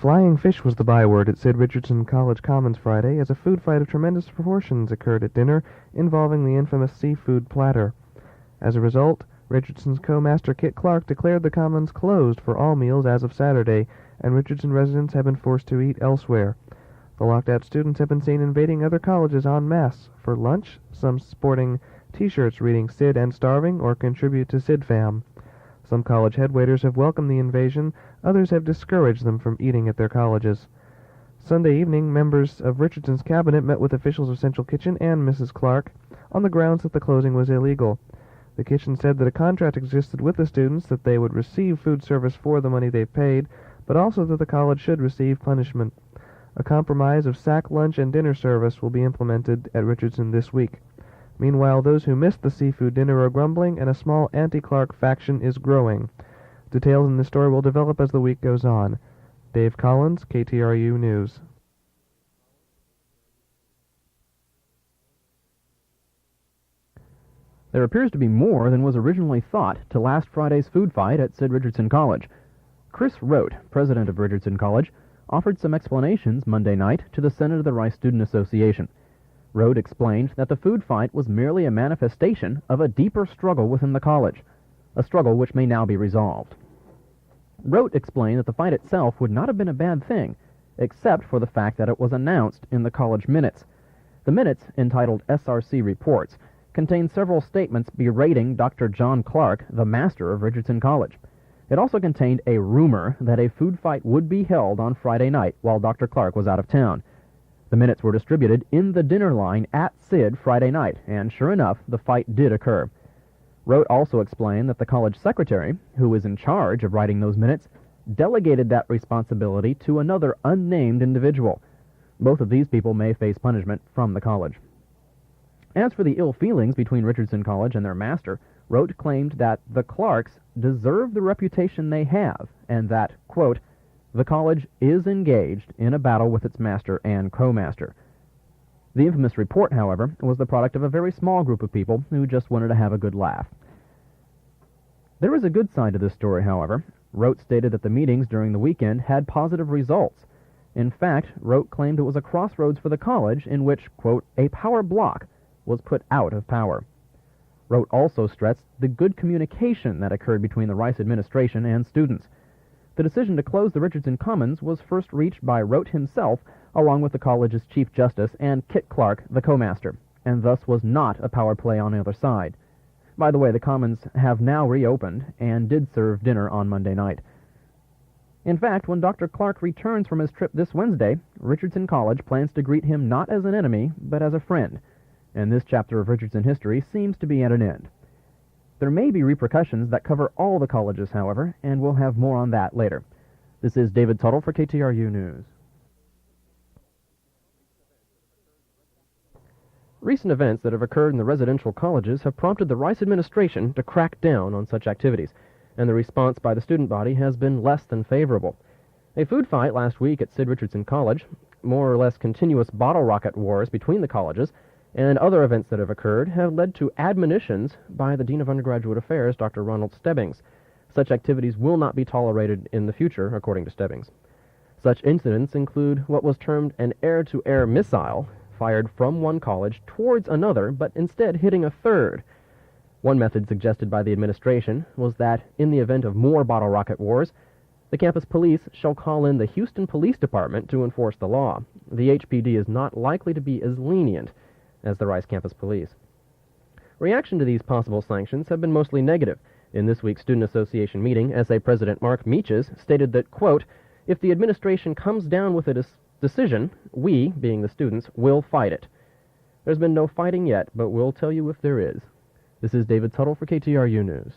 Flying fish was the byword at Sid Richardson College Commons Friday as a food fight of tremendous proportions occurred at dinner involving the infamous seafood platter. As a result, Richardson's co-master Kit Clark declared the Commons closed for all meals as of Saturday, and Richardson residents have been forced to eat elsewhere. The locked-out students have been seen invading other colleges en masse. For lunch, some sporting T-shirts reading Sid and Starving or Contribute to Sid Fam. Some college headwaiters have welcomed the invasion, others have discouraged them from eating at their colleges. Sunday evening, members of Richardson's cabinet met with officials of Central Kitchen and Mrs. Clark on the grounds that the closing was illegal. The kitchen said that a contract existed with the students that they would receive food service for the money they paid, but also that the college should receive punishment. A compromise of sack lunch and dinner service will be implemented at Richardson this week. Meanwhile, those who missed the seafood dinner are grumbling, and a small anti-Clark faction is growing. Details in this story will develop as the week goes on. Dave Collins, KTRU News. There appears to be more than was originally thought to last Friday's food fight at Sid Richardson College. Chris Rote, president of Richardson College, offered some explanations Monday night to the Senate of the Rice Student Association. Rote explained that the food fight was merely a manifestation of a deeper struggle within the college, a struggle which may now be resolved. Rote explained that the fight itself would not have been a bad thing, except for the fact that it was announced in the college minutes. The minutes, entitled SRC Reports, contained several statements berating Dr. John Clark, the master of Richardson College. It also contained a rumor that a food fight would be held on Friday night while Dr. Clark was out of town. The minutes were distributed in the dinner line at Sid Friday night, and sure enough, the fight did occur. Rote also explained that the college secretary, who was in charge of writing those minutes, delegated that responsibility to another unnamed individual. Both of these people may face punishment from the college. As for the ill feelings between Richardson College and their master, Rote claimed that the Clarks deserve the reputation they have, and that, quote, the college is engaged in a battle with its master and co-master. The infamous report, however, was the product of a very small group of people who just wanted to have a good laugh. There is a good side to this story, however. Rote stated that the meetings during the weekend had positive results. In fact, Rote claimed it was a crossroads for the college in which, quote, a power block was put out of power. Rote also stressed the good communication that occurred between the Rice administration and students. The decision to close the Richardson Commons was first reached by Rote himself, along with the college's Chief Justice and Kit Clark, the co-master, and thus was not a power play on the other side. By the way, the Commons have now reopened and did serve dinner on Monday night. In fact, when Dr. Clark returns from his trip this Wednesday, Richardson College plans to greet him not as an enemy, but as a friend, and this chapter of Richardson history seems to be at an end. There may be repercussions that cover all the colleges, however, and we'll have more on that later. This is David Tuttle for KTRU News. Recent events that have occurred in the residential colleges have prompted the Rice administration to crack down on such activities, and the response by the student body has been less than favorable. A food fight last week at Sid Richardson College, more or less continuous bottle rocket wars between the colleges, and other events that have occurred have led to admonitions by the Dean of Undergraduate Affairs, Dr. Ronald Stebbings. Such activities will not be tolerated in the future, according to Stebbings. Such incidents include what was termed an air-to-air missile, fired from one college towards another, but instead hitting a third. One method suggested by the administration was that, in the event of more bottle rocket wars, the campus police shall call in the Houston Police Department to enforce the law. The HPD is not likely to be as lenient as the Rice Campus Police. Reaction to these possible sanctions have been mostly negative. In this week's Student Association meeting, SA President Mark Meaches stated that, quote, if the administration comes down with a decision, we, being the students, will fight it. There's been no fighting yet, but we'll tell you if there is. This is David Tuttle for KTRU News.